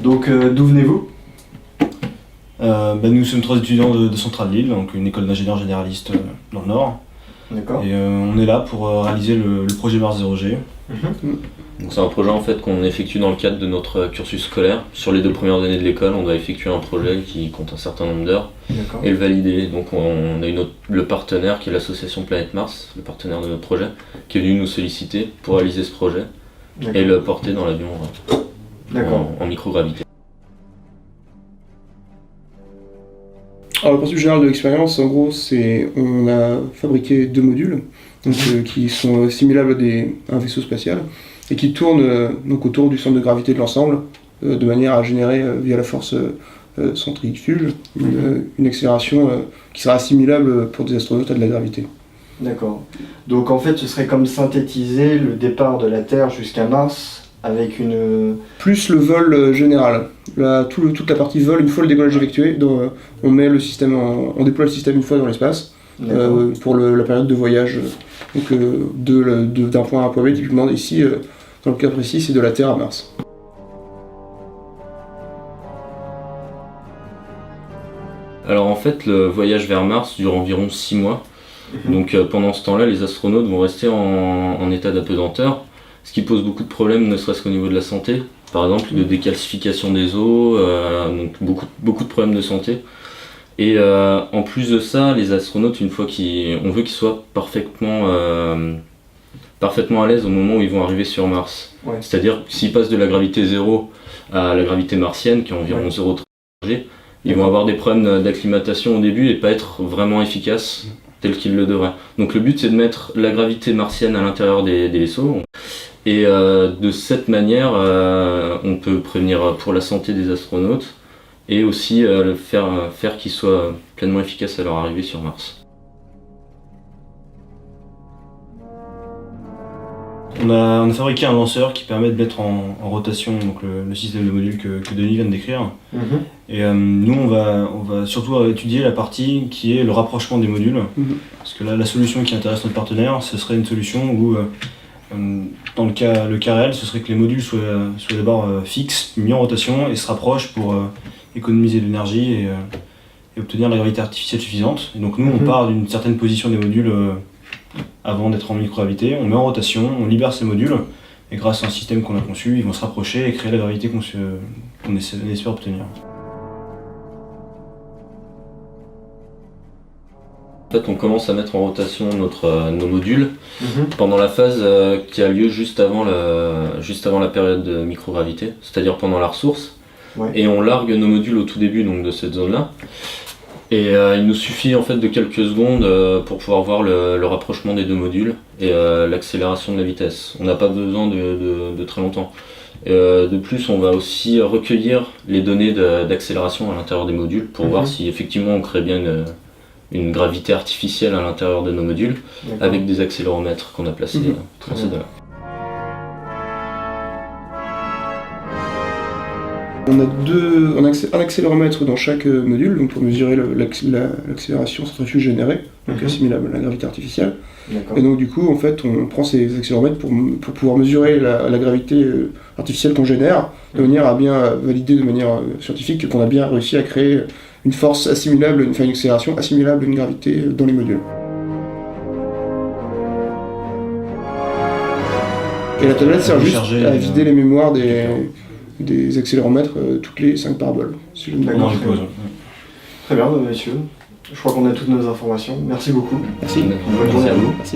Donc d'où venez-vous? Nous sommes 3 étudiants de Centrale Lille, donc une école d'ingénieurs généralistes dans le Nord. D'accord. Et on est là pour réaliser le projet Mars 0G. Donc c'est un projet en fait qu'on effectue dans le cadre de notre cursus scolaire. Sur les 2 premières années de l'école, on doit effectuer un projet qui compte un certain nombre d'heures et le valider. Donc on a le partenaire qui est l'association Planète Mars, le partenaire de notre projet, qui est venu nous solliciter pour réaliser ce projet et le porter dans l'avion en microgravité. Alors le principe général de l'expérience, en gros, c'est on a fabriqué 2 modules donc, qui sont assimilables à un vaisseau spatial et qui tournent donc autour du centre de gravité de l'ensemble de manière à générer via la force centrifuge une accélération qui sera assimilable pour des astronautes à de la gravité. D'accord. Donc en fait, ce serait comme synthétiser le départ de la Terre jusqu'à Mars avec une... Plus le vol général. Toute la partie vol, une fois le décollage effectué, on met le système on déploie le système une fois dans l'espace pour la période de voyage d'un point A à un point B. Typiquement ici, dans le cas précis, c'est de la Terre à Mars. Alors en fait, le voyage vers Mars dure environ 6 mois. Donc pendant ce temps-là, les astronautes vont rester en état d'apesanteur, ce qui pose beaucoup de problèmes, ne serait-ce qu'au niveau de la santé. Par exemple, de décalcification des os, donc beaucoup de problèmes de santé. Et en plus de ça, les astronautes, on veut qu'ils soient parfaitement à l'aise au moment où ils vont arriver sur Mars. Ouais. C'est-à-dire que s'ils passent de la gravité 0 à la gravité martienne, qui est environ 0,3 G, ils vont avoir des problèmes d'acclimatation au début et pas être vraiment efficaces tels qu'ils le devraient. Donc le but, c'est de mettre la gravité martienne à l'intérieur des vaisseaux. Et de cette manière, on peut prévenir pour la santé des astronautes et aussi faire qu'ils soient pleinement efficaces à leur arrivée sur Mars. On a fabriqué un lanceur qui permet de mettre en rotation donc le système de modules que Denis vient de décrire. Et nous, on va surtout étudier la partie qui est le rapprochement des modules. Parce que là, la solution qui intéresse notre partenaire, ce serait une solution où, dans le cas réel, ce serait que les modules soient d'abord fixes, mis en rotation et se rapprochent pour économiser de l'énergie et obtenir la gravité artificielle suffisante. Et donc nous, on part d'une certaine position des modules avant d'être en microgravité, on met en rotation, on libère ces modules, et grâce à un système qu'on a conçu, ils vont se rapprocher et créer la gravité qu'on espère obtenir. En fait, on commence à mettre en rotation nos modules pendant la phase qui a lieu juste avant la période de microgravité, c'est-à-dire pendant la ressource. Et on largue nos modules au tout début donc, de cette zone-là. Et il nous suffit en fait de quelques secondes pour pouvoir voir le rapprochement des 2 modules et l'accélération de la vitesse. On n'a pas besoin de très longtemps. De plus, on va aussi recueillir les données d'accélération à l'intérieur des modules pour voir si effectivement on crée bien une gravité artificielle à l'intérieur de nos modules avec des accéléromètres qu'on a placés dans ces deux-là. On a un accéléromètre dans chaque module donc pour mesurer l'accélération centrifuge générée, donc assimilable à la gravité artificielle. Et donc du coup, en fait, on prend ces accéléromètres pour pouvoir mesurer la gravité artificielle qu'on génère, de manière à bien valider de manière scientifique qu'on a bien réussi à créer une force assimilable, une accélération assimilable à une gravité dans les modules. Et la tablette sert juste à vider les mémoires des accéléromètres toutes les 5 paraboles. Si Très bien, messieurs. Je crois qu'on a toutes nos informations. Merci beaucoup. Merci. Bonne journée à vous. Merci.